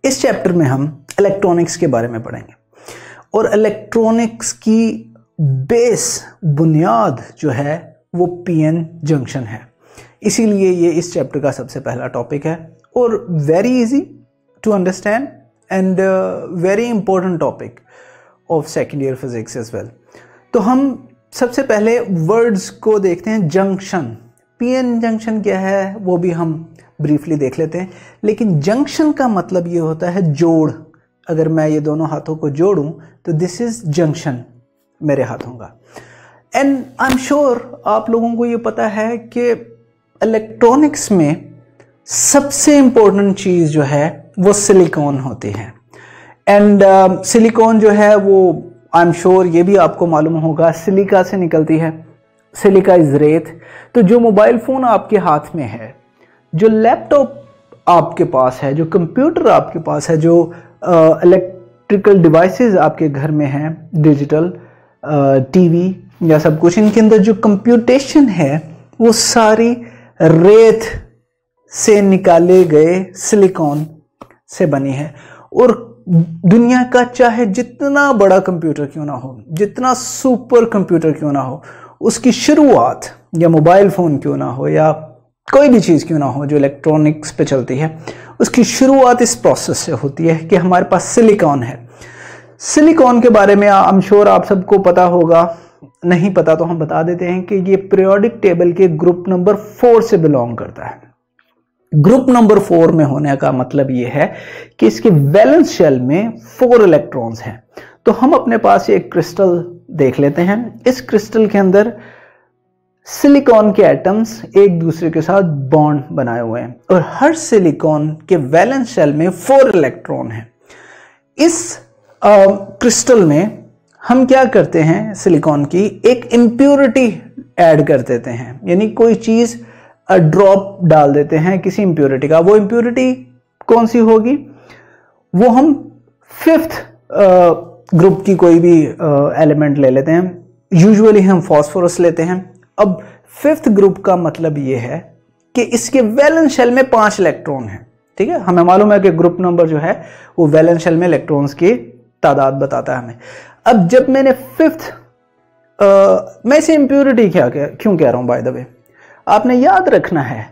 इस चैप्टर में हम इलेक्ट्रॉनिक्स के बारे में पढ़ेंगे और इलेक्ट्रॉनिक्स की बेस बुनियाद जो है वो पीएन जंक्शन है। इसीलिए ये इस चैप्टर का सबसे पहला टॉपिक है और very easy to understand and very important topic of second year physics as well. तो हम सबसे पहले वर्ड्स को देखते हैं। जंक्शन, पीएन जंक्शन क्या है वो भी हम ब्रीफली देख लेते हैं, लेकिन जंक्शन का मतलब ये होता है जोड़। अगर मैं ये दोनों हाथों को जोड़ूं तो दिस इज जंक्शन मेरे हाथों का। एंड आई एम श्योर आप लोगों को ये पता है कि इलेक्ट्रॉनिक्स में सबसे इंपॉर्टेंट चीज़ जो है वो सिलिकॉन होती है। एंड सिलिकॉन जो है वो आई एम श्योर ये भी आपको मालूम होगा सिलिका से निकलती है। सिलिका इज रेत। तो जो मोबाइल फ़ोन आपके हाथ में है, जो लैपटॉप आपके पास है, जो कंप्यूटर आपके पास है, जो इलेक्ट्रिकल डिवाइसेस आपके घर में हैं, डिजिटल टीवी या सब कुछ, इनके अंदर जो कंप्यूटेशन है वो सारी रेत से निकाले गए सिलिकॉन से बनी है। और दुनिया का चाहे जितना बड़ा कंप्यूटर क्यों ना हो, जितना सुपर कंप्यूटर क्यों ना हो, उसकी शुरुआत, या मोबाइल फ़ोन क्यों ना हो या कोई भी चीज़ क्यों ना हो जो इलेक्ट्रॉनिक्स पे चलती है, उसकी शुरुआत इस प्रोसेस से होती है कि हमारे पास सिलिकॉन है। सिलिकॉन के बारे में आई एम श्योर आप सबको पता होगा, नहीं पता तो हम बता देते हैं कि ये पीरियोडिक टेबल के ग्रुप नंबर 4 से बिलोंग करता है। ग्रुप नंबर 4 में होने का मतलब ये है कि इसके वैलेंस शेल में 4 इलेक्ट्रॉन्स हैं। तो हम अपने पास एक क्रिस्टल देख लेते हैं। इस क्रिस्टल के अंदर सिलिकॉन के एटम्स एक दूसरे के साथ बॉन्ड बनाए हुए हैं और हर सिलिकॉन के वैलेंस शेल में 4 इलेक्ट्रॉन हैं। इस क्रिस्टल में हम क्या करते हैं, सिलिकॉन की एक इम्प्योरिटी ऐड कर देते हैं, यानी कोई चीज़ ड्रॉप डाल देते हैं किसी इम्प्योरिटी का। वो इम्प्योरिटी कौन सी होगी, वो हम 5th ग्रुप की कोई भी एलिमेंट ले लेते हैं। यूजुअली हम फास्फोरस लेते हैं। अब 5th ग्रुप का मतलब ये है कि इसके वैलेंस शेल में 5 इलेक्ट्रॉन हैं। ठीक है, हमें मालूम है कि ग्रुप नंबर जो है वो वैलेंस शेल में इलेक्ट्रॉन्स की तादाद बताता है हमें। अब जब मैंने 5th मैं इसे इम्प्योरिटी क्यों कह रहा हूं, बाय द वे आपने याद रखना है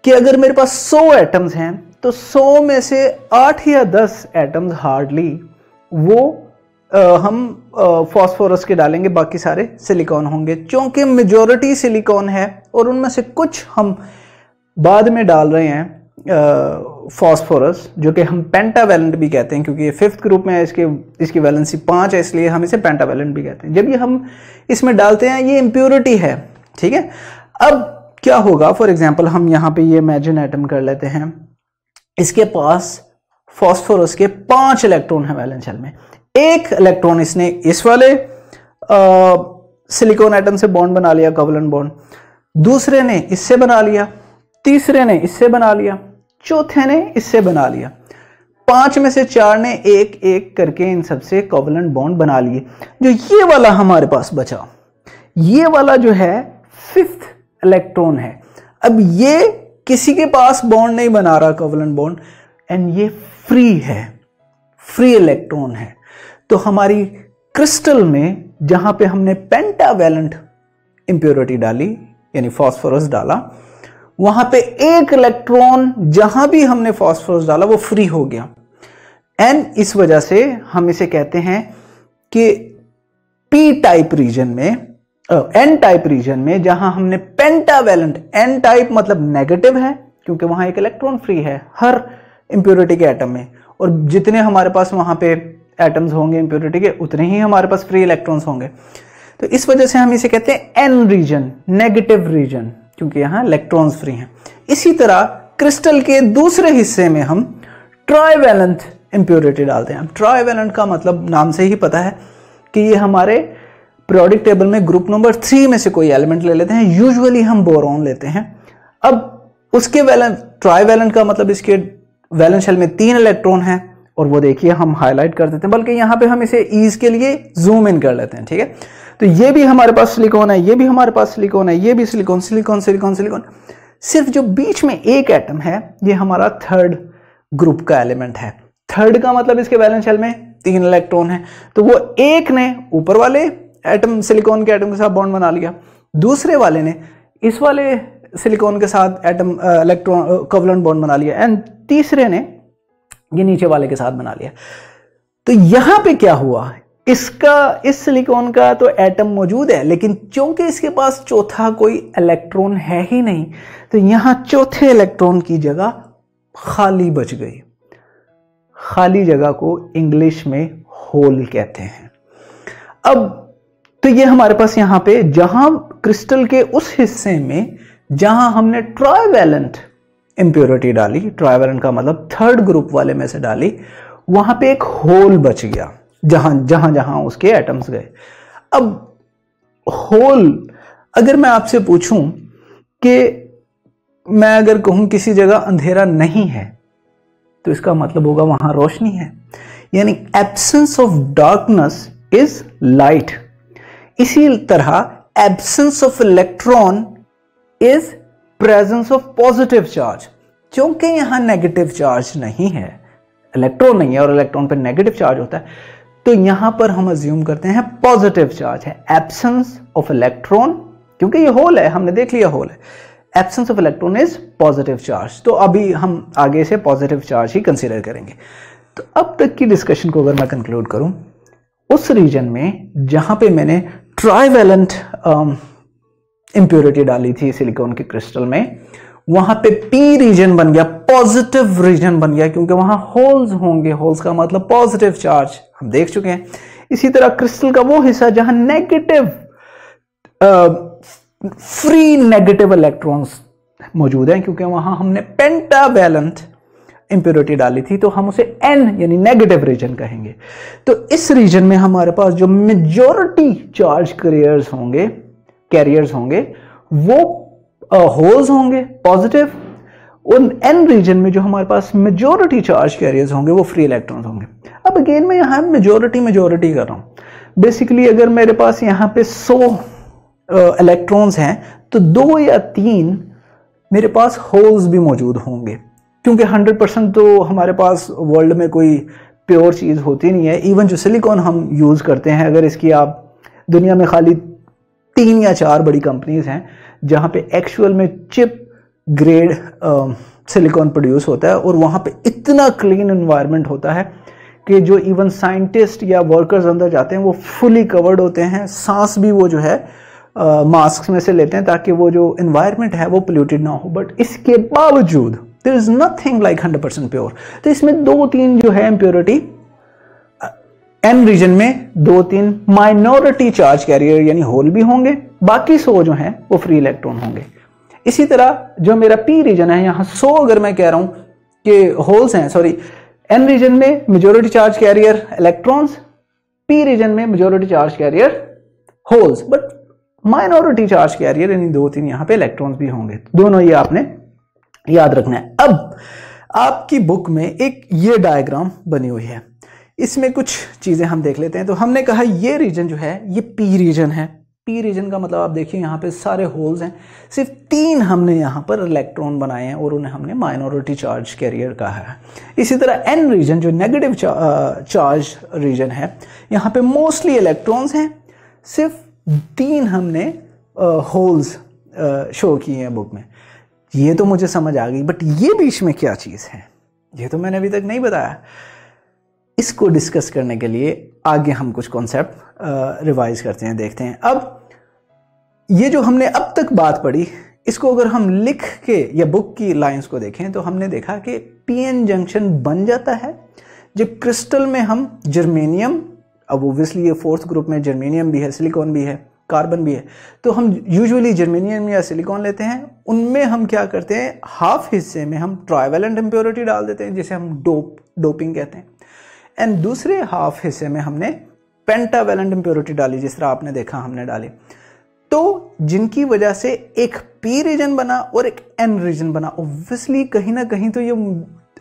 कि अगर मेरे पास 100 एटम्स हैं तो 100 में से 8 या 10 एटम्स हार्डली वो हम फास्फोरस के डालेंगे, बाकी सारे सिलिकॉन होंगे। क्योंकि मेजॉरिटी सिलिकॉन है और उनमें से कुछ हम बाद में डाल रहे हैं फास्फोरस, जो कि हम पेंटावैलेंट भी कहते हैं, क्योंकि ये 5th ग्रुप में है, इसकी वैलेंसी 5 है, इसलिए हम इसे पेंटावैलेंट भी कहते हैं। जब ये हम इसमें डालते हैं ये इम्प्योरिटी है। ठीक है, अब क्या होगा, फॉर एग्जाम्पल हम यहाँ पे ये इमेजिन एटम कर लेते हैं। इसके पास फास्फोरस के 5 इलेक्ट्रॉन है वैलेंस शेल में। एक इलेक्ट्रॉन इसने इस वाले सिलिकॉन एटम से बॉन्ड बना लिया, कोवलेंट बॉन्ड। दूसरे ने इससे बना लिया, तीसरे ने इससे बना लिया, चौथे ने इससे बना लिया। 5 में से 4 ने एक एक करके इन सबसे कोवलेंट बॉन्ड बना लिए। जो ये वाला हमारे पास बचा, ये वाला जो है 5th इलेक्ट्रॉन है। अब ये किसी के पास बॉन्ड नहीं बना रहा कोवलेंट बॉन्ड, एंड ये फ्री है, फ्री इलेक्ट्रॉन है। तो हमारी क्रिस्टल में जहां पे हमने पेंटावैलेंट इंप्योरिटी डाली, यानी फास्फोरस डाला, वहां पे एक इलेक्ट्रॉन जहां भी हमने फास्फोरस डाला वो फ्री हो गया। एंड इस वजह से हम इसे कहते हैं कि पी टाइप रीजन में, एन टाइप रीजन में, जहां हमने पेंटावैलेंट, एन टाइप मतलब नेगेटिव है क्योंकि वहां एक इलेक्ट्रॉन फ्री है हर इंप्योरिटी के एटम में, और जितने हमारे पास वहां पे एटम्स होंगे इंप्योरिटी के उतने ही हमारे पास फ्री इलेक्ट्रॉन्स होंगे। तो इस वजह से हम इसे कहते हैं एन रीजन, नेगेटिव रीजन, क्योंकि यहां इलेक्ट्रॉन्स फ्री हैं। इसी तरह क्रिस्टल के दूसरे हिस्से में हम ट्राइवैलेंट इंप्योरिटी डालते हैं। ट्राइवैलेंट का मतलब नाम से ही पता है कि ये हमारे पीरियोडिक टेबल में ग्रुप नंबर 3 में से कोई एलिमेंट ले लेते हैं। यूजुअली हम बोरॉन लेते हैं। अब उसके ट्राइवैलेंट का मतलब इसके वैलेंस शेल में 3 इलेक्ट्रॉन हैं, और वो देखिए हम हाईलाइट कर देते हैं, बल्कि यहाँ पे हम इसे ईज के लिए जूम इन कर लेते हैं। ठीक है, तो ये भी हमारे पास सिलिकॉन है, ये भी हमारे पास सिलिकॉन है, ये भी सिलिकॉन, सिलिकॉन, सिलिकॉन, सिलिकॉन। सिर्फ जो बीच में एक एटम है ये हमारा 3rd ग्रुप का एलिमेंट है। थर्ड का मतलब इसके वैलेंस शेल में 3 इलेक्ट्रॉन है, तो वो एक ने ऊपर वाले एटम सिलिकॉन के एटम के साथ बॉन्ड बना लिया, दूसरे वाले ने इस वाले सिलिकॉन के साथ एटम इलेक्ट्रॉन कोवलेंट बॉन्ड बना लिया, एंड तीसरे ने ये नीचे वाले के साथ बना लिया। तो यहां पे क्या हुआ, इस सिलिकॉन का तो एटम मौजूद है, लेकिन क्योंकि इसके पास चौथा कोई इलेक्ट्रॉन है ही नहीं, तो यहां चौथे इलेक्ट्रॉन की जगह खाली बच गई। खाली जगह को इंग्लिश में होल कहते हैं। अब तो ये हमारे पास यहां पे जहां क्रिस्टल के उस हिस्से में जहां हमने ट्राइवैलेंट इंप्योरिटी डाली, ट्राइवैलेंट का मतलब थर्ड ग्रुप वाले में से डाली, वहां पे एक होल बच गया जहां उसके एटम्स गए। अब होल, अगर मैं आपसे पूछूं कि मैं अगर कहूं किसी जगह अंधेरा नहीं है, तो इसका मतलब होगा वहां रोशनी है, यानी absence of darkness is light. इसी तरह absence of electron is presence of positive charge. क्योंकि यहां नेगेटिव चार्ज नहीं है, इलेक्ट्रॉन नहीं है और इलेक्ट्रॉन पर नेगेटिव चार्ज होता है, तो यहां पर हम अज्यूम करते हैं पॉजिटिव चार्ज है। एब्सेंस ऑफ इलेक्ट्रॉन, क्योंकि ये होल है, हमने देख लिया होल है, absence of electron is positive charge. तो अभी हम आगे से पॉजिटिव चार्ज ही कंसीडर करेंगे। तो अब तक की डिस्कशन को अगर मैं कंक्लूड करूं, उस रीजन में जहां पे मैंने ट्राइवैलेंट इंप्योरिटी डाली थी सिलिकॉन के क्रिस्टल में, वहां पे पी रीजन बन गया, पॉजिटिव रीजन बन गया, क्योंकि वहां होल्स होंगे, होल्स का मतलब पॉजिटिव चार्ज, हम देख चुके हैं। इसी तरह क्रिस्टल का वो हिस्सा जहां नेगेटिव फ्री नेगेटिव इलेक्ट्रॉन्स मौजूद हैं, क्योंकि वहां हमने पेंटावैलेंट इंप्योरिटी डाली थी, तो हम उसे एन यानी नेगेटिव रीजन कहेंगे। तो इस रीजन में हमारे पास जो मेजॉरिटी चार्ज कैरियर्स होंगे वो होल्स होंगे पॉजिटिव, और एन रीजन में जो हमारे पास मेजॉरिटी चार्ज कैरियर्स होंगे वो फ्री इलेक्ट्रॉन्स होंगे। अब अगेन मैं यहां मेजॉरिटी कर रहा हूं। बेसिकली अगर मेरे पास यहां पे 100 इलेक्ट्रॉन्स हैं, तो 2 या 3 मेरे पास होल्स भी मौजूद होंगे, क्योंकि 100% तो हमारे पास वर्ल्ड में कोई प्योर चीज होती नहीं है। इवन जो सिलिकॉन हम यूज करते हैं, अगर इसकी आप दुनिया में खाली 3 या 4 बड़ी कंपनीज हैं जहां पे एक्चुअल में चिप ग्रेड सिलिकॉन प्रोड्यूस होता है, और वहां पे इतना क्लीन एनवायरनमेंट होता है कि जो इवन साइंटिस्ट या वर्कर्स अंदर जाते हैं वो फुली कवर्ड होते हैं, सांस भी वो जो है मास्क में से लेते हैं ताकि वो जो एनवायरनमेंट है वो पोल्यूटेड ना हो। बट इसके बावजूद there is nothing like 100% pure. तो इसमें 2-3 जो है इम्प्योरिटी एन रीजन में 2-3 माइनॉरिटी चार्ज कैरियर यानी होल भी होंगे, बाकी 100 जो हैं वो फ्री इलेक्ट्रॉन होंगे। इसी तरह जो मेरा पी रीजन है, यहां 100 अगर मैं कह रहा हूं कि होल्स हैं, सॉरी, एन रीजन में majority charge carrier electrons, P region में majority charge carrier holes, but minority charge carrier यानी 2-3 यहां पे इलेक्ट्रॉन्स भी होंगे। दोनों ये आपने याद रखना है। अब आपकी बुक में एक ये डायग्राम बनी हुई है, इसमें कुछ चीजें हम देख लेते हैं। तो हमने कहा ये रीजन जो है ये पी रीजन है। पी रीजन का मतलब आप देखिए यहाँ पे सारे होल्स हैं, सिर्फ 3 हमने यहाँ पर इलेक्ट्रॉन बनाए हैं और उन्हें हमने माइनॉरिटी चार्ज कैरियर कहा है। इसी तरह एन रीजन जो नेगेटिव चार्ज रीजन है, यहाँ पे मोस्टली इलेक्ट्रॉन्स हैं, सिर्फ 3 हमने होल्स शो किए हैं बुक में। ये तो मुझे समझ आ गई, बट ये बीच में क्या चीज़ है ये तो मैंने अभी तक नहीं बताया। इसको डिस्कस करने के लिए आगे हम कुछ कॉन्सेप्ट रिवाइज करते हैं, देखते हैं। अब ये जो हमने अब तक बात पढ़ी, इसको अगर हम लिख के या बुक की लाइंस को देखें तो हमने देखा कि पीएन जंक्शन बन जाता है जब क्रिस्टल में हम जर्मेनियम, अब ओब्वियसली ये 4th ग्रुप में जर्मेनियम भी है, सिलिकॉन भी है, कार्बन भी है, तो हम यूजुअली जर्मेनियम या सिलिकॉन लेते हैं। उनमें हम क्या करते हैं, हाफ हिस्से में हम ट्राइवैलेंट इंप्योरिटी डाल देते हैं जिसे हम डोपिंग कहते हैं, एंड दूसरे हाफ हिस्से में हमने पेंटावैलेंट इंप्योरिटी डाली, जिस तरह आपने देखा हमने डाली। तो जिनकी वजह से एक पी रीजन बना और एक एन रीजन बना। ऑब्वियसली कहीं ना कहीं तो ये,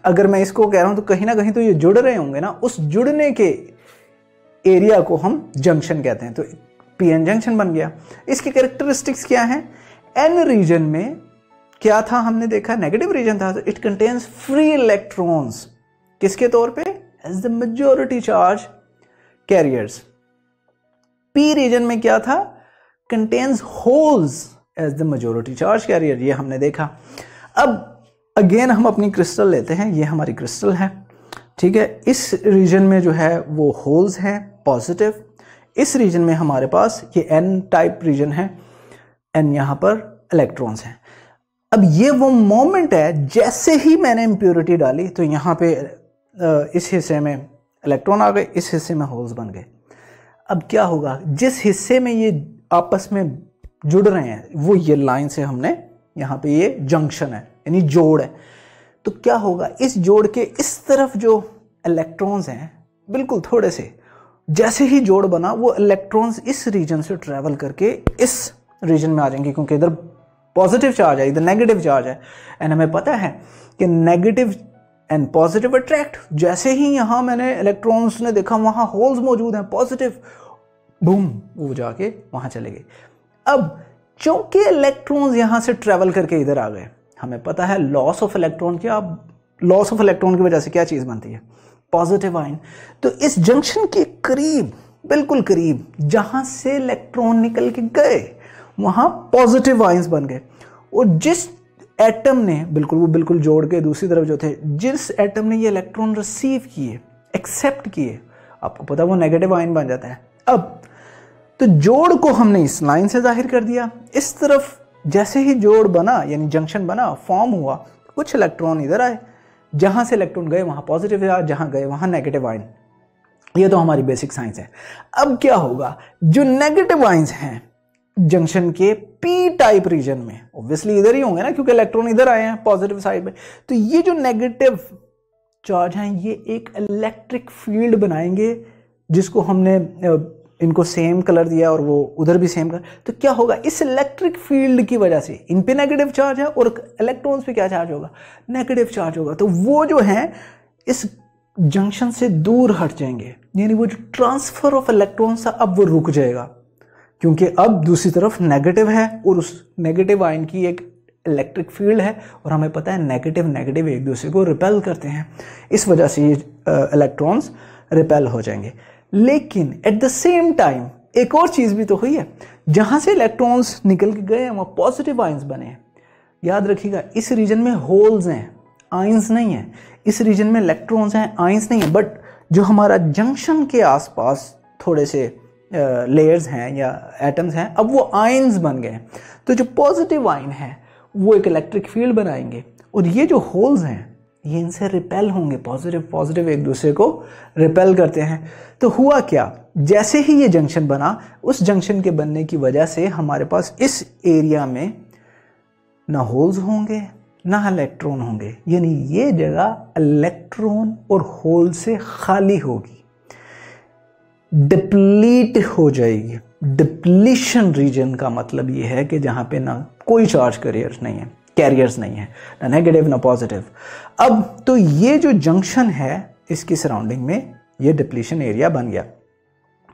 अगर मैं इसको कह रहा हूं तो कहीं ना कहीं तो ये जुड़ रहे होंगे ना, उस जुड़ने के एरिया को हम जंक्शन कहते हैं। तो पीएन जंक्शन बन गया। इसके कैरेक्टरिस्टिक्स क्या हैं? एन रीजन में क्या था हमने देखा, नेगेटिव रीजन था, तो इट कंटेन्स फ्री इलेक्ट्रॉन्स। किसके तौर पे? As the majority charge carriers. P region में क्या था, contains holes as the majority charge carrier, ये हमने देखा। अब अगेन हम अपनी क्रिस्टल लेते हैं, ये हमारी क्रिस्टल है, ठीक है। इस रीजन में जो है वो होल्स हैं पॉजिटिव, इस रीजन में हमारे पास ये एन टाइप रीजन है, एन यहाँ पर इलेक्ट्रॉन्स हैं। अब ये वो मोमेंट है जैसे ही मैंने इम्प्योरिटी डाली तो यहाँ पे इस हिस्से में इलेक्ट्रॉन आ गए, इस हिस्से में होल्स बन गए। अब क्या होगा, जिस हिस्से में ये आपस में जुड़ रहे हैं वो ये लाइन से हमने यहाँ पे ये जंक्शन है यानी जोड़ है, तो क्या होगा, इस जोड़ के इस तरफ जो इलेक्ट्रॉन्स हैं बिल्कुल थोड़े से, जैसे ही जोड़ बना वो इलेक्ट्रॉन्स इस रीजन से ट्रेवल करके इस रीजन में आ जाएंगे, क्योंकि इधर पॉजिटिव चार्ज है, इधर नेगेटिव चार्ज है। एंड हमें पता है कि नेगेटिव एंड पॉजिटिव अट्रैक्ट, जैसे ही यहाँ मैंने इलेक्ट्रॉन्स ने देखा वहाँ होल्स मौजूद हैं पॉजिटिव, बूम वो जाके वहाँ चले गए। अब चूंकि इलेक्ट्रॉन्स यहाँ से ट्रेवल करके इधर आ गए, हमें पता है लॉस ऑफ इलेक्ट्रॉन क्या, लॉस ऑफ इलेक्ट्रॉन की वजह से क्या चीज़ बनती है, पॉजिटिव आयन। तो इस जंक्शन के करीब, बिल्कुल करीब, जहाँ से इलेक्ट्रॉन निकल के गए वहाँ पॉजिटिव आयंस बन गए, और जिस एटम ने बिल्कुल जोड़ के दूसरी तरफ जो थे, जिस एटम ने ये इलेक्ट्रॉन रिसीव किए, एक्सेप्ट किए, आपको पता है वो नेगेटिव आयन बन जाता है। अब तो जोड़ को हमने इस लाइन से जाहिर कर दिया, इस तरफ जैसे ही जोड़ बना यानी जंक्शन बना, फॉर्म हुआ, कुछ इलेक्ट्रॉन इधर आए, जहां से इलेक्ट्रॉन गए वहां पॉजिटिव आया, जहां गए वहां नेगेटिव आयन। ये तो हमारी बेसिक साइंस है। अब क्या होगा, जो नेगेटिव आयंस हैं जंक्शन के पी टाइप रीजन में, ऑब्वियसली इधर ही होंगे ना, क्योंकि इलेक्ट्रॉन इधर आए हैं पॉजिटिव साइड में, तो ये जो नेगेटिव चार्ज हैं ये एक इलेक्ट्रिक फील्ड बनाएंगे, जिसको हमने इनको सेम कलर दिया और वो उधर भी सेम कलर। तो क्या होगा, इस इलेक्ट्रिक फील्ड की वजह से इन पे नेगेटिव चार्ज है और इलेक्ट्रॉन्स पे क्या चार्ज होगा, नेगेटिव चार्ज होगा, तो वो जो है इस जंक्शन से दूर हट जाएंगे, यानी वो जो ट्रांसफर ऑफ इलेक्ट्रॉन्स था अब वो रुक जाएगा, क्योंकि अब दूसरी तरफ नेगेटिव है और उस नेगेटिव आयन की एक इलेक्ट्रिक फील्ड है, और हमें पता है नेगेटिव एक दूसरे को रिपेल करते हैं, इस वजह से ये इलेक्ट्रॉन्स रिपेल हो जाएंगे। लेकिन एट द सेम टाइम एक और चीज़ भी तो हुई है, जहाँ से इलेक्ट्रॉन्स निकल के गए हैं वहाँ पॉजिटिव आयंस बने हैं। याद रखिएगा इस रीजन में होल्स हैं, आयंस नहीं है, इस रीजन में इलेक्ट्रॉन्स हैं, आयंस नहीं है, बट जो हमारा जंक्शन के आसपास थोड़े से लेयर्स हैं या एटम्स हैं, अब वो आयंस बन गए हैं। तो जो पॉजिटिव आयन है वो एक इलेक्ट्रिक फील्ड बनाएंगे, और ये जो होल्स हैं ये इनसे रिपेल होंगे, पॉजिटिव एक दूसरे को रिपेल करते हैं। तो हुआ क्या, जैसे ही ये जंक्शन बना, उस जंक्शन के बनने की वजह से हमारे पास इस एरिया में ना होल्स होंगे ना इलेक्ट्रॉन होंगे, यानी ये जगह इलेक्ट्रॉन और होल से खाली होगी, डिप्लीट हो जाएगी। डिप्लीशन रीजन का मतलब ये है कि जहाँ पे ना कोई चार्ज कैरियर्स नहीं है, ना नेगेटिव ना पॉजिटिव। अब तो ये जो जंक्शन है इसकी सराउंडिंग में ये डिप्लीशन एरिया बन गया।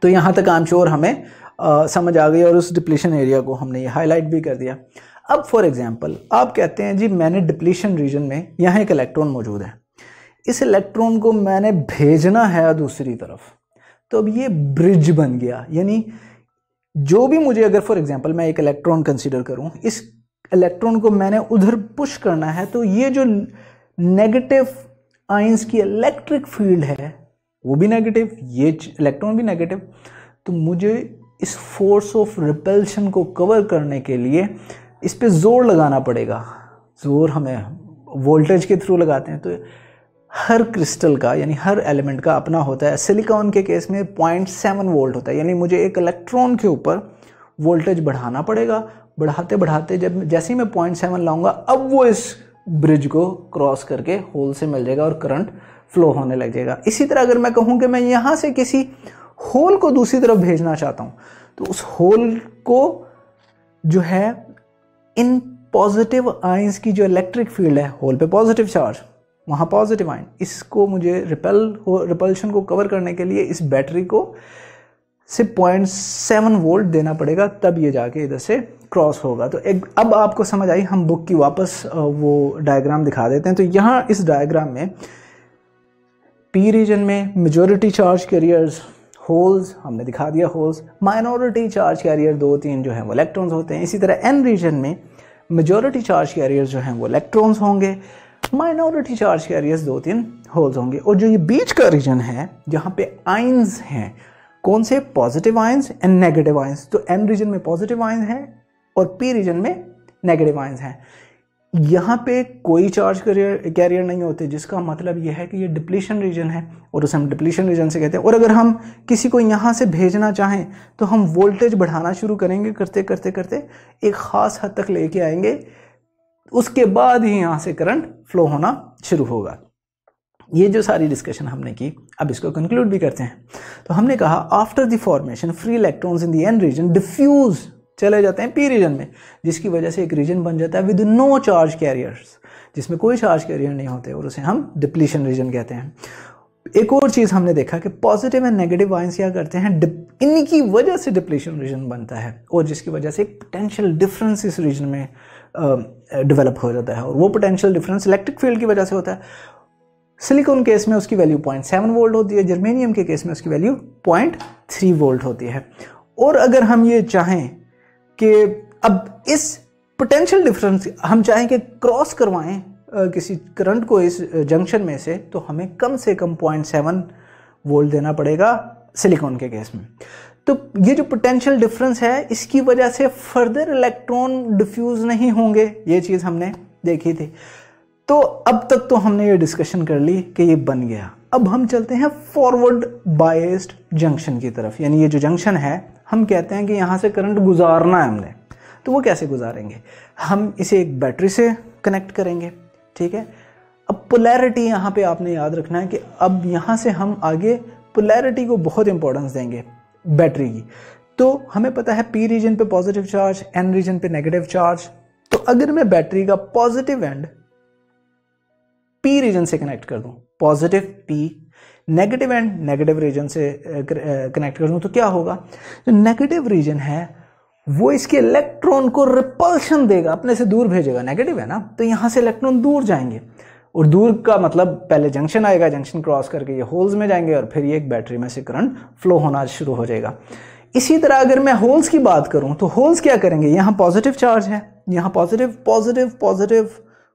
तो यहाँ तक आई एम श्योर हमें समझ आ गई, और उस डिप्लीशन एरिया को हमने ये हाईलाइट भी कर दिया। अब फॉर एग्जांपल आप कहते हैं जी मैंने डिप्लीशन रीजन में यहाँ एक इलेक्ट्रॉन मौजूद है, इस इलेक्ट्रॉन को मैंने भेजना है दूसरी तरफ, तो अब ये ब्रिज बन गया, यानी जो भी मुझे, अगर फॉर एग्जांपल मैं एक इलेक्ट्रॉन कंसीडर करूं, इस इलेक्ट्रॉन को मैंने उधर पुश करना है, तो ये जो नेगेटिव आयंस की इलेक्ट्रिक फील्ड है वो भी नेगेटिव, ये इलेक्ट्रॉन भी नेगेटिव, तो मुझे इस फोर्स ऑफ रिपल्शन को कवर करने के लिए इस पे जोर लगाना पड़ेगा। जोर हमें वोल्टेज के थ्रू लगाते हैं, तो हर क्रिस्टल का यानी हर एलिमेंट का अपना होता है। सिलिकॉन के केस में 0.7 वोल्ट होता है, यानी मुझे एक इलेक्ट्रॉन के ऊपर वोल्टेज बढ़ाना पड़ेगा, बढ़ाते बढ़ाते जैसे ही मैं 0.7 लाऊंगा, अब वो इस ब्रिज को क्रॉस करके होल से मिल जाएगा और करंट फ्लो होने लग जाएगा। इसी तरह अगर मैं कहूँ कि मैं यहाँ से किसी होल को दूसरी तरफ भेजना चाहता हूँ, तो उस होल को जो है इन पॉजिटिव आयंस की जो इलेक्ट्रिक फील्ड है, होल पे पॉजिटिव चार्ज, वहाँ पॉजिटिव आयन, इसको मुझे रिपल्शन को कवर करने के लिए इस बैटरी को से 0.7 वोल्ट देना पड़ेगा, तब ये जाके इधर से क्रॉस होगा। तो एक अब आपको समझ आई, हम बुक की वापस वो डायग्राम दिखा देते हैं। तो यहाँ इस डायग्राम में पी रीजन में मेजॉरिटी चार्ज कैरियर्स होल्स, हमने दिखा दिया होल्स, माइनॉरिटी चार्ज कैरियर 2-3 जो हैं वो इलेक्ट्रॉन्स होते हैं। इसी तरह एन रीजन में मेजॉरिटी चार्ज कैरियर्स जो हैं वो इलेक्ट्रॉन्स होंगे, माइनॉरिटी चार्ज कैरियर्स 2-3 होल्स होंगे। और जो ये बीच का रीजन है जहाँ पे आइंस हैं, कौन से? Positive ions and negative ions. तो एन रीजन में पॉजिटिव आइंस हैं और पी रीजन में नेगेटिव आइंस हैं। यहाँ पे कोई चार्ज कैरियर नहीं होते, जिसका मतलब यह है कि ये डिप्लीशन रीजन है और उसे हम डिप्लीशन रीजन से कहते हैं। और अगर हम किसी को यहाँ से भेजना चाहें तो हम वोल्टेज बढ़ाना शुरू करेंगे, करते करते करते एक ख़ास हद तक लेके आएंगे, उसके बाद ही यहाँ से करंट फ्लो होना शुरू होगा। ये जो सारी डिस्कशन हमने की, अब इसको कंक्लूड भी करते हैं। तो हमने कहा after the formation free electrons in the N region diffuse चले जाते हैं पी रीजन में, जिसकी वजह से एक रीजन बन जाता है विद नो चार्ज कैरियर्स, जिसमें कोई चार्ज कैरियर नहीं होते, और उसे हम डिप्लीशन रीजन कहते हैं। एक और चीज़ हमने देखा कि पॉजिटिव एंड नेगेटिव आयंस क्या करते हैं, इनकी वजह से डिप्लीशन रीजन बनता है, और जिसकी वजह से एक पोटेंशियल डिफरेंस इस रीजन में डेवलप हो जाता है, और वो पोटेंशियल डिफरेंस इलेक्ट्रिक फील्ड की वजह से होता है। सिलिकॉन केस में उसकी वैल्यू 0.7 वोल्ट होती है, जर्मेनियम के केस में उसकी वैल्यू 0.3 वोल्ट होती है। और अगर हम ये चाहें कि अब इस पोटेंशियल डिफरेंस हम चाहें कि क्रॉस करवाएं किसी करंट को इस जंक्शन में से, तो हमें कम से कम 0.7 वोल्ट देना पड़ेगा सिलिकॉन के केस में। तो ये जो पोटेंशियल डिफरेंस है, इसकी वजह से फर्दर इलेक्ट्रॉन डिफ्यूज नहीं होंगे, ये चीज़ हमने देखी थी। तो अब तक तो हमने ये डिस्कशन कर ली कि ये बन गया। अब हम चलते हैं फॉरवर्ड बायस्ड जंक्शन की तरफ, यानी ये जो जंक्शन है, हम कहते हैं कि यहाँ से करंट गुजारना है हमने, तो वो कैसे गुजारेंगे? हम इसे एक बैटरी से कनेक्ट करेंगे, ठीक है। अब पोलैरिटी यहाँ पे आपने याद रखना है कि अब यहाँ से हम आगे पोलैरिटी को बहुत इंपॉर्टेंस देंगे बैटरी की। तो हमें पता है पी रीजन पे पॉजिटिव चार्ज, एन रीजन पे नेगेटिव चार्ज। तो अगर मैं बैटरी का पॉजिटिव एंड पी रीजन से कनेक्ट कर दूं, positive P, negative and negative reason से कनेक्ट कर दूं, तो क्या होगा? जो नेगेटिव रीजन है वो इसके इलेक्ट्रॉन को रिपल्शन देगा, अपने से दूर भेजेगा। नेगेटिव है ना, तो यहाँ से इलेक्ट्रॉन दूर जाएंगे, और दूर का मतलब पहले जंक्शन आएगा, जंक्शन क्रॉस करके ये होल्स में जाएंगे, और फिर ये एक बैटरी में से करंट फ्लो होना शुरू हो जाएगा। इसी तरह अगर मैं होल्स की बात करूं, तो होल्स क्या करेंगे? यहाँ पॉजिटिव चार्ज है, यहाँ पॉजिटिव पॉजिटिव पॉजिटिव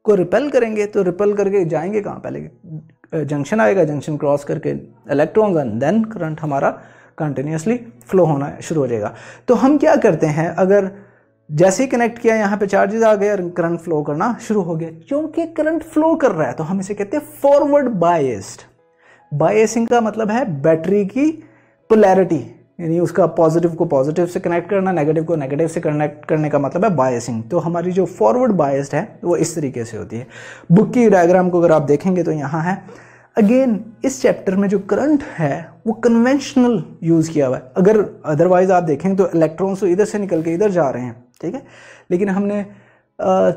को रिपेल करेंगे, तो रिपेल करके जाएंगे कहाँ? पहले जंक्शन आएगा, जंक्शन क्रॉस करके इलेक्ट्रॉन्स, एंड देन करंट हमारा कंटिन्यूसली फ्लो होना शुरू हो जाएगा। तो हम क्या करते हैं, अगर जैसे ही कनेक्ट किया यहाँ पे चार्जेस आ गए और करंट फ्लो करना शुरू हो गया, क्योंकि करंट फ्लो कर रहा है तो हम इसे कहते हैं फॉरवर्ड बायस्ड। बायसिंग का मतलब है बैटरी की पोलैरिटी, यानी उसका पॉजिटिव को पॉजिटिव से कनेक्ट करना, नेगेटिव को नेगेटिव से कनेक्ट करने का मतलब है बायसिंग। तो हमारी जो फॉरवर्ड बायस्ड है वो इस तरीके से होती है। बुक की डायग्राम को अगर आप देखेंगे तो यहाँ है, अगेन इस चैप्टर में जो करंट है वो कन्वेंशनल यूज़ किया हुआ है। अगर अदरवाइज आप देखें तो इलेक्ट्रॉन्स तो इधर से निकल के इधर जा रहे हैं, ठीक है। लेकिन हमने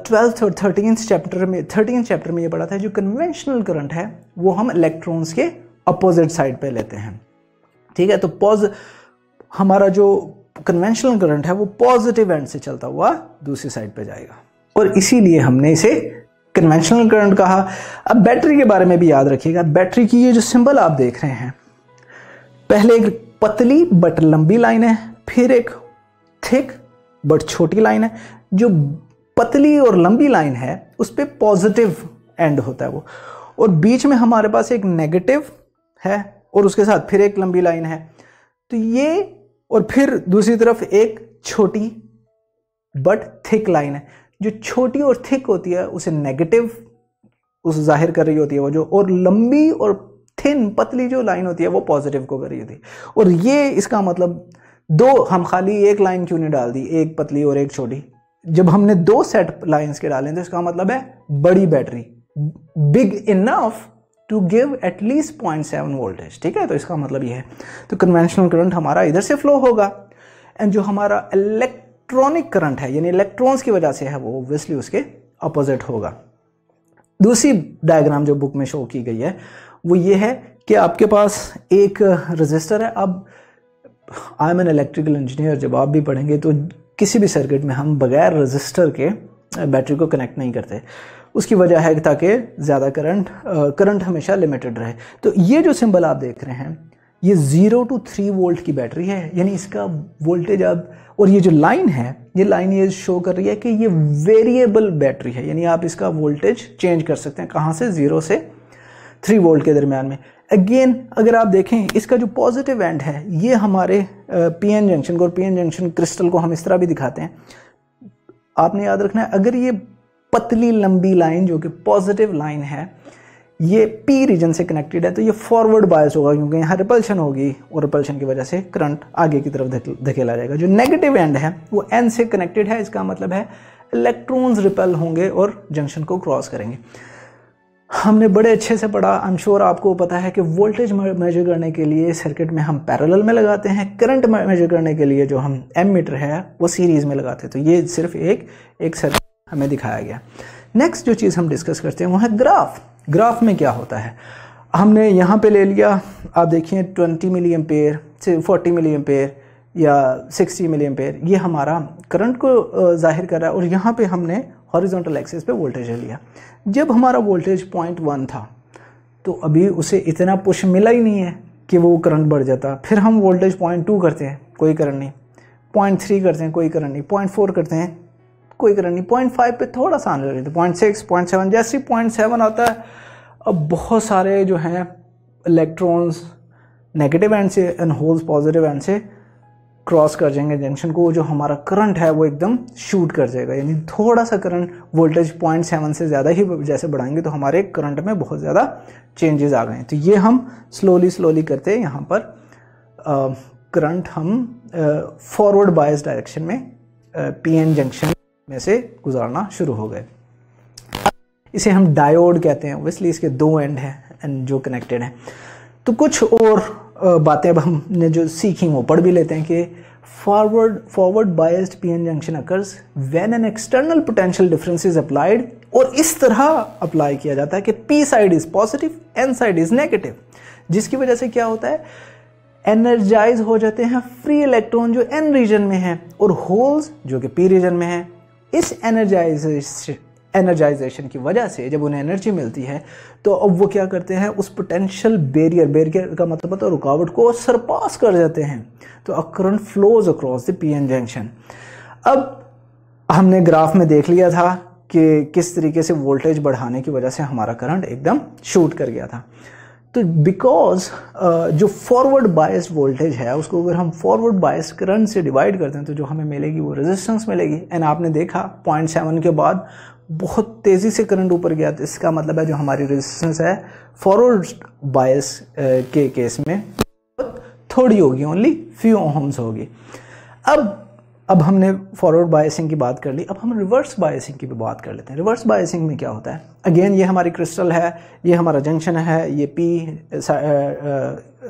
12th और 13th चैप्टर में ये पढ़ा था, जो कन्वेंशनल करंट है वो हम इलेक्ट्रॉन्स के अपोजिट साइड पे लेते हैं, ठीक है। तो हमारा जो कन्वेंशनल करंट है वो पॉजिटिव एंड से चलता हुआ दूसरी साइड पे जाएगा, और इसीलिए हमने इसे कन्वेंशनल करंट कहा। अब बैटरी के बारे में भी याद रखिएगा। बैटरी की ये जो सिंबल आप देख रहे हैं, पहले एक पतली बट लंबी लाइन है, फिर एक थिक बट छोटी लाइन है। जो पतली और लंबी लाइन है उस पे पॉजिटिव एंड होता है वो, और बीच में हमारे पास एक नेगेटिव है और उसके साथ फिर एक लंबी लाइन है। तो ये, और फिर दूसरी तरफ एक छोटी बट थिक लाइन है। जो छोटी और थिक होती है उसे नेगेटिव उस जाहिर कर रही होती है वो जो, और लंबी और थिन पतली जो लाइन होती है वो पॉजिटिव को कर रही होती है। और ये इसका मतलब दो, हम खाली एक लाइन क्यों नहीं डाल दी, एक पतली और एक छोटी? जब हमने दो सेट लाइंस के डाले तो इसका मतलब है बड़ी battery, big enough to give at least 0.7 voltage, ठीक है। तो इसका मतलब ये है। तो कन्वेंशनल करंट हमारा इधर से फ्लो होगा, एंड जो हमारा इलेक्ट्रॉनिक करंट है यानी इलेक्ट्रॉन्स की वजह से है वो ऑब्वियसली उसके अपोजिट होगा। दूसरी डायग्राम जो बुक में शो की गई है वो ये है कि आपके पास एक रजिस्टर है। अब I am an electrical engineer, जब आप भी पढ़ेंगे तो किसी भी सर्किट में हम बगैर रजिस्टर के बैटरी को कनेक्ट नहीं करते। उसकी वजह है ताकि ज़्यादा करंट हमेशा लिमिटेड रहे। तो ये जो सिंबल आप देख रहे हैं ये 0 to 3 वोल्ट की बैटरी है, यानी इसका वोल्टेज अब, और ये जो लाइन है ये लाइन ये शो कर रही है कि ये वेरिएबल बैटरी है, यानी आप इसका वोल्टेज चेंज कर सकते हैं कहाँ से, 0 से 3 वोल्ट के दरमियान में। अगेन अगर आप देखें इसका जो पॉजिटिव एंड है ये हमारे पीएन जंक्शन को, और पीएन जंक्शन क्रिस्टल को हम इस तरह भी दिखाते हैं। आपने याद रखना है अगर ये पतली लंबी लाइन जो कि पॉजिटिव लाइन है ये पी रीजन से कनेक्टेड है तो ये फॉरवर्ड बायस होगा, क्योंकि यहाँ रिपल्शन होगी और रिपल्शन की वजह से करंट आगे की तरफ धकेला जाएगा। जो नेगेटिव एंड है वो एन से कनेक्टेड है, इसका मतलब है इलेक्ट्रॉन्स रिपेल होंगे और जंक्शन को क्रॉस करेंगे। हमने बड़े अच्छे से पढ़ा, आई एम श्योर आपको पता है कि वोल्टेज मेजर करने के लिए सर्किट में हम पैरेलल में लगाते हैं, करंट मेजर करने के लिए जो हम एमीटर है वो सीरीज़ में लगाते हैं। तो ये सिर्फ एक सर्किट हमें दिखाया गया। नेक्स्ट जो चीज़ हम डिस्कस करते हैं वो है ग्राफ। ग्राफ में क्या होता है, हमने यहाँ पे ले लिया, आप देखिए 20 मिली एम्पेयर से 40 मिली एम्पेयर या 60 मिली एम्पेयर, ये हमारा करंट को जाहिर कर रहा है, और यहाँ पे हमने हॉरिजॉन्टल एक्सिस पे वोल्टेज ले लिया। जब हमारा वोल्टेज 0.1 था तो अभी उसे इतना पुश मिला ही नहीं है कि वो करंट बढ़ जाता। फिर हम वोल्टेज 0.2 करते हैं, कोई करंट नहीं, 0.3 करते हैं, कोई करंट नहीं, 0.4 करते हैं, कोई करंट नहीं, 0.5 पे थोड़ा सा आने लगे, 0.6, 0.7, जैसे 0.7 आता है अब बहुत सारे जो हैं इलेक्ट्रॉन्स नेगेटिव एंड से एंड होल्स पॉजिटिव एंड से क्रॉस कर जाएंगे जंक्शन को, जो हमारा करंट है वो एकदम शूट कर जाएगा। यानी थोड़ा सा करंट वोल्टेज 0.7 से ज़्यादा ही जैसे बढ़ाएंगे तो हमारे करंट में बहुत ज़्यादा चेंजेस आ गए। तो ये हम स्लोली करते हैं यहाँ पर करंट हम फॉरवर्ड बायस डायरेक्शन में पीएन जंक्शन में से गुजारना शुरू हो गए। इसे हम डायोड कहते हैं, ऑब्वियसली इसके 2 एंड हैं एंड जो कनेक्टेड हैं। तो कुछ और बातें अब हमने जो सीखी वो पढ़ भी लेते हैं कि forward biased PN junction occurs when an external potential difference is applied, और इस तरह अप्लाई किया जाता है कि P side is positive, N side is negative, जिसकी वजह से क्या होता है एनर्जाइज हो जाते हैं फ्री इलेक्ट्रॉन जो एन रीजन में है, और होल्स जो कि पी रीजन में है। इस एनर्जाइजेशन की वजह से जब उन्हें एनर्जी मिलती है तो अब वो क्या करते हैं उस पोटेंशियल बैरियर का मतलब होता है रुकावट को सरपास कर जाते हैं, तो a current flows across the PN junction. अब हमने ग्राफ में देख लिया था कि किस तरीके से वोल्टेज बढ़ाने की वजह से हमारा करंट एकदम शूट कर गया था। तो बिकॉज जो फॉरवर्ड बायस्ड वोल्टेज है उसको अगर हम फॉरवर्ड बायस्ड करंट से डिवाइड करते हैं तो जो हमें मिलेगी वो रेजिस्टेंस मिलेगी। एंड आपने देखा 0.7 के बाद बहुत तेज़ी से करंट ऊपर गया, तो इसका मतलब है जो हमारी रेजिस्टेंस है फॉरवर्ड बायस के केस में थोड़ी होगी, ओनली फ्यू ओहम्स होगी। अब हमने फॉरवर्ड बायसिंग की बात कर ली, अब हम रिवर्स बायसिंग की भी बात कर लेते हैं। रिवर्स बायसिंग में क्या होता है, अगेन ये हमारी क्रिस्टल है, ये हमारा जंक्शन है, ये पी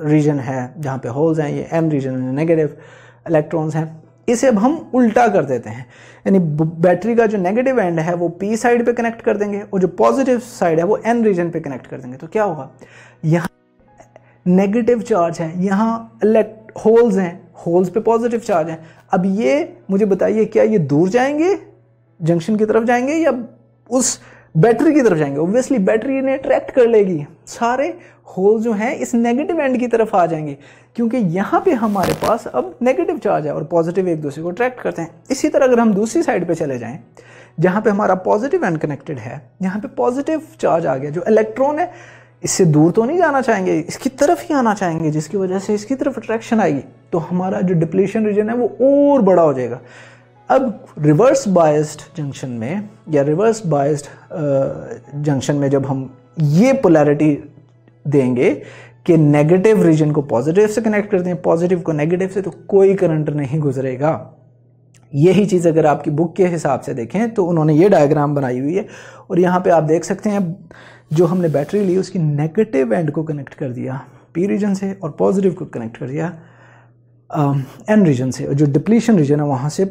रीजन है जहाँ पे होल्स हैं, ये एम रीजन है, नेगेटिव इलेक्ट्रॉन्स हैं। इसे अब हम उल्टा कर देते हैं, यानी बैटरी का जो नेगेटिव एंड है वो पी साइड पे कनेक्ट कर देंगे और जो पॉजिटिव साइड है वो एन रीजन पे कनेक्ट कर देंगे। तो क्या होगा, यहाँ नेगेटिव चार्ज है, यहाँ होल्स हैं, होल्स पे पॉजिटिव चार्ज है। अब ये मुझे बताइए क्या ये दूर जाएंगे, जंक्शन की तरफ जाएंगे या उस बैटरी की तरफ जाएंगे? ऑब्वियसली बैटरी इन्हें अट्रैक्ट कर लेगी, सारे होल जो हैं इस नेगेटिव एंड की तरफ आ जाएंगे, क्योंकि यहाँ पे हमारे पास अब नेगेटिव चार्ज है और पॉजिटिव एक दूसरे को अट्रैक्ट करते हैं। इसी तरह अगर हम दूसरी साइड पे चले जाएं जहाँ पे हमारा पॉजिटिव एंड कनेक्टेड है, यहाँ पे पॉजिटिव चार्ज आ गया, जो इलेक्ट्रॉन है इससे दूर तो नहीं जाना चाहेंगे, इसकी तरफ ही आना चाहेंगे, जिसकी वजह से इसकी तरफ अट्रैक्शन आएगी, तो हमारा जो डिप्लीशन रीजन है वो और बड़ा हो जाएगा। अब रिवर्स बायस्ड जंक्शन में या रिवर्स बायस्ड जंक्शन में जब हम ये पोलैरिटी देंगे कि नेगेटिव रीजन को पॉजिटिव से कनेक्ट करते हैं, पॉजिटिव को नेगेटिव से, तो कोई करंट नहीं गुजरेगा। यही चीज़ अगर आपकी बुक के हिसाब से देखें तो उन्होंने ये डायग्राम बनाई हुई है, और यहाँ पे आप देख सकते हैं जो हमने बैटरी ली उसकी नेगेटिव एंड को कनेक्ट कर दिया पी रीजन से और पॉजिटिव को कनेक्ट कर दिया एन रीजन से, और जो डिप्लीशन रीजन है वहाँ से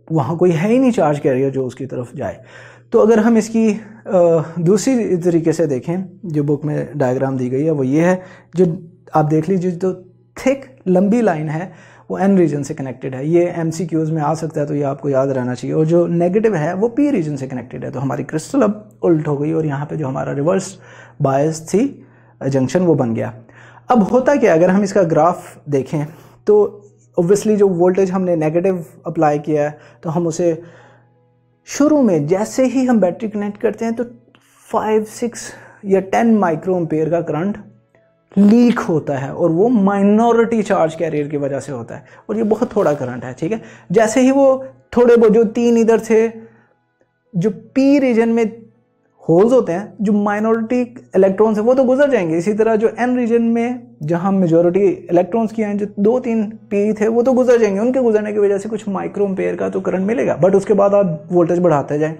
वहाँ कोई है ही नहीं चार्ज कैरियर जो उसकी तरफ जाए। तो अगर हम इसकी दूसरी तरीके से देखें, जो बुक में डायग्राम दी गई है वो ये है, जो आप देख लीजिए, जो थिक लंबी लाइन है वो एन रीजन से कनेक्टेड है। ये MCQs में आ सकता है तो ये आपको याद रहना चाहिए। और जो नेगेटिव है वो पी रीजन से कनेक्टेड है। तो हमारी क्रिस्टल अब उल्ट हो गई और यहाँ पे जो हमारा रिवर्स बायस थी जंक्शन वो बन गया। अब होता क्या, अगर हम इसका ग्राफ देखें तो ऑब्वियसली जो वोल्टेज हमने नेगेटिव अप्लाई किया है तो हम उसे शुरू में जैसे ही हम बैटरी कनेक्ट करते हैं तो 5, 6 या 10 माइक्रो एम्पेयर का करंट लीक होता है और वो माइनॉरिटी चार्ज कैरियर की वजह से होता है और ये बहुत थोड़ा करंट है, ठीक है। जैसे ही वो थोड़े बहुत जो 3 इधर थे, जो पी रीजन में होल्स होते हैं, जो माइनॉरिटी इलेक्ट्रॉन्स हैं वो तो गुजर जाएंगे। इसी तरह जो एन रीजन में जहां मेजॉरिटी इलेक्ट्रॉन्स की हैं, जो 2-3 पी थे वो तो गुजर जाएंगे। उनके गुजरने की वजह से कुछ माइक्रो एम्पेयर का तो करंट मिलेगा, बट उसके बाद आप वोल्टेज बढ़ाते जाएं।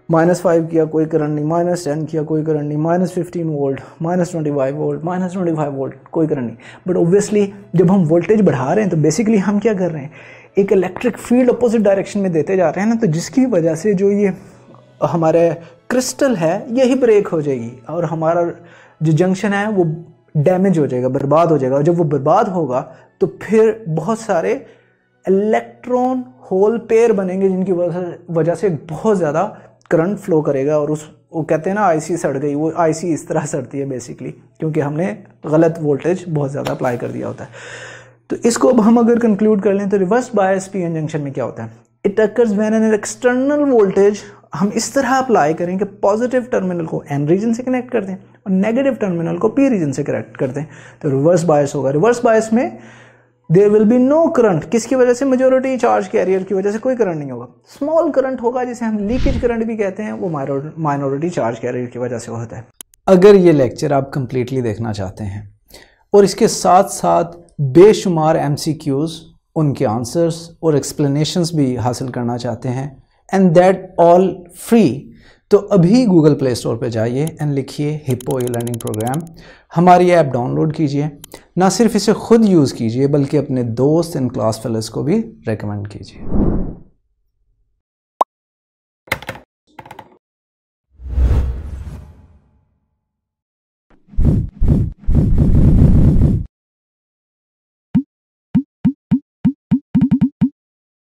-5 किया कोई करंट नहीं, -10 किया कोई करंट नहीं, -15 वोल्ट, -25 वोल्ट, -25 वोल्ट, कोई करंट नहीं। बट ऑब्वियसली जब हम वोल्टेज बढ़ा रहे हैं तो बेसिकली हम क्या कर रहे हैं, एक इलेक्ट्रिक फील्ड अपोजिट डायरेक्शन में देते जा रहे हैं ना, तो जिसकी वजह से जो ये हमारे क्रिस्टल है यही ब्रेक हो जाएगी और हमारा जो जंक्शन है वो डैमेज हो जाएगा, बर्बाद हो जाएगा। और जब वो बर्बाद होगा तो फिर बहुत सारे इलेक्ट्रॉन होल पेयर बनेंगे जिनकी वजह से बहुत ज़्यादा करंट फ्लो करेगा और वो कहते हैं ना आईसी सड़ गई, वो आईसी इस तरह सड़ती है बेसिकली, क्योंकि हमने गलत वोल्टेज बहुत ज़्यादा अप्लाई कर दिया होता है। तो इसको अब हम अगर कंक्लूड कर लें तो रिवर्स बायस पीएन जंक्शन में क्या होता है, it occurs when an external voltage हम इस तरह अप्लाई करें कि पॉजिटिव टर्मिनल को एन रीजन से कनेक्ट कर दें और नेगेटिव टर्मिनल को पी रीजन से कनेक्ट कर दें, तो रिवर्स बायस होगा। रिवर्स बायस में there will be no current, किसकी वजह से, मेजॉरिटी चार्ज कैरियर की वजह से कोई करंट नहीं होगा। स्मॉल करंट होगा जिसे हम लीकेज करंट भी कहते हैं, वो माइनॉरिटी चार्ज कैरियर की वजह से होता है। अगर ये लेक्चर आप कंप्लीटली देखना चाहते हैं और इसके साथ साथ बेशुमार MCQs, उनके आंसर्स और एक्सप्लेनेशंस भी हासिल करना चाहते हैं, एंड दैट ऑल फ्री, तो अभी गूगल प्ले स्टोर पे जाइए एंड लिखिए हिप्पो ई-लर्निंग प्रोग्राम। हमारी ऐप डाउनलोड कीजिए, ना सिर्फ इसे खुद यूज़ कीजिए बल्कि अपने दोस्त एंड क्लास फेलोज़ को भी रेकमेंड कीजिए।